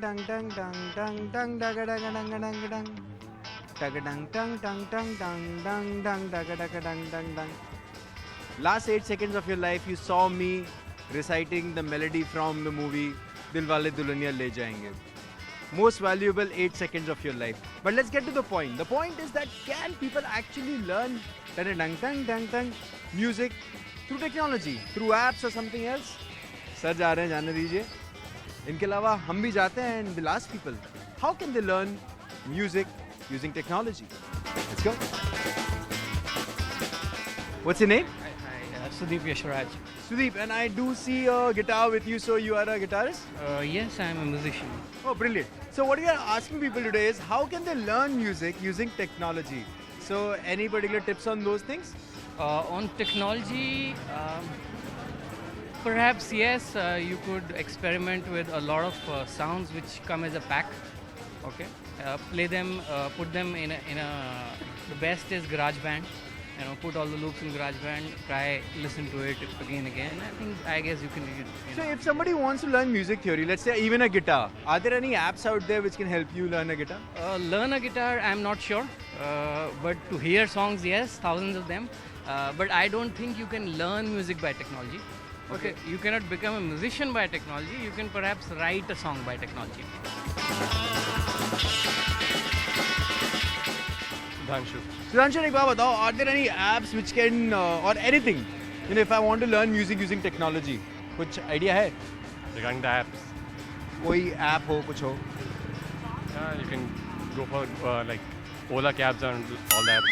dang dang dang dang dang dang dang dang dang dang dang. Dang dang dang dang dang dang dang dang dang dang dang. Last 8 seconds of your life, you saw me reciting the melody from the movie Dilwale Dulhaniya Le Jayenge. Most valuable 8 seconds of your life. But let's get to the point. The point is that can people actually learn dang dang dang dang music through technology, through apps or something else? Sir जा रहे हैं, जाने दीजिए. इनके अलावा हम भी जाते हैं and we'll ask people, how can they learn music using technology? Let's go. What's your name? Hi, Sudeep Yashraj. Sudeep, and I do see a guitar with you, so you are a guitarist? Yes, I am a musician. Oh, brilliant. So what we are asking people today is how can they learn music using technology? So any particular tips on those things? On technology, perhaps yes, you could experiment with a lot of sounds which come as a pack. Okay, play them, put them in a. The best is GarageBand. You know, put all the loops in GarageBand. Try listen to it again. I guess you can. So if somebody wants to learn music theory, let's say even a guitar, are there any apps out there which can help you learn a guitar? Learn a guitar, I'm not sure. But to hear songs, yes, thousands of them. But I don't think you can learn music by technology. Okay, you cannot become a musician by technology. You can perhaps write a song by technology. Sudhanshu, एक बात बताओ, are there any apps which can or anything, you know, if I want to learn music using technology, कुछ idea है? Regarding the apps, कोई app हो, कुछ हो? yeah, you can go for like Ola cabs and all the apps.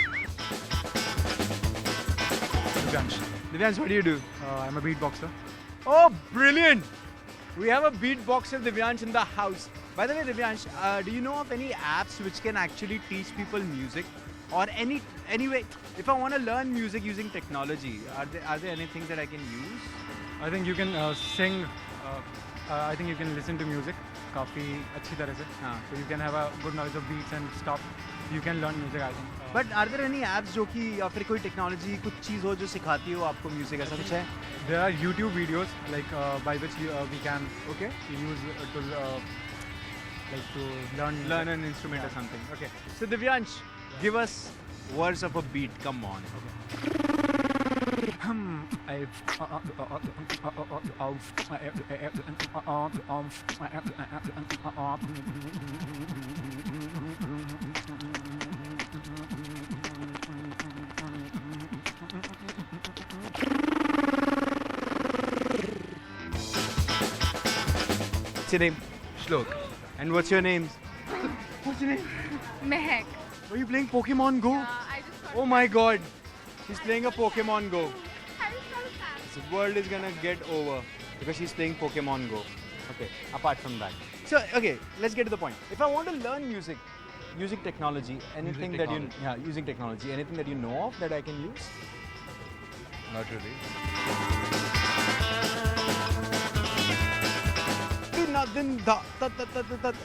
Divyansh, what do you do? I'm a beatboxer. Oh, brilliant! We have a beatboxer Divyansh in the house. By the way, Divyansh, do you know of any apps which can actually teach people music? Or anyway, if I want to learn music using technology, are there any things that I can use? I think you can sing. I think you can listen to music काफी अच्छी तरह से. हाँ. So you can have a good knowledge of beats and stuff. You can learn music, I think. But are there any apps जो कि या फिर कोई technology कुछ चीज़ हो जो सिखाती हो आपको music ऐसा कुछ है? There are YouTube videos like by which we can Okay. use to like to learn Learn an instrument or something. Okay. So Divyansh, give us words of a beat. Come on. What's your name? Shlok. And what's your name? What's your name? Mehak. Are you playing Pokemon Go? I just got Oh my god. She's playing a Pokemon Go. I just got a This world is gonna get over because she's playing Pokemon Go. Okay, apart from that. So, okay, let's get to the point. If I want to learn music using technology, anything that you... Yeah, using technology. Anything that you know of that I can use? Not really.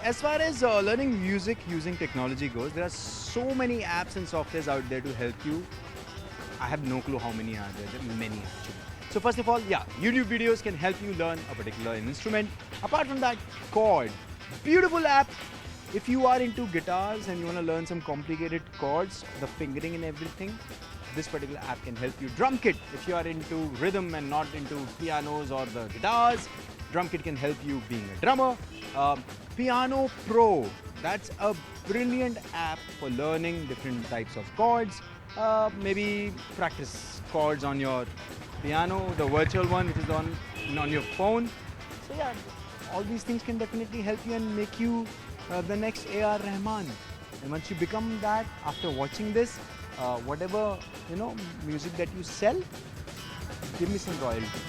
As far as learning music using technology goes, there are so many apps and softwares out there to help you. I have no clue how many are there. There are many actually. So first of all, yeah, YouTube videos can help you learn a particular instrument. Apart from that, chord. Beautiful app. If you are into guitars and you want to learn some complicated chords, the fingering and everything, this particular app can help you. Drum Kit, if you are into rhythm and not into pianos or the guitars, Drum Kit can help you being a drummer. Piano Pro, that's a brilliant app for learning different types of chords. Maybe practice chords on your piano, the virtual one which is on your phone. So yeah, all these things can definitely help you and make you the next A.R. Rahman. And once you become that, after watching this, whatever music that you sell, give me some royalty.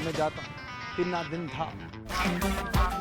मैं जाता हूँ. 3 दिन था.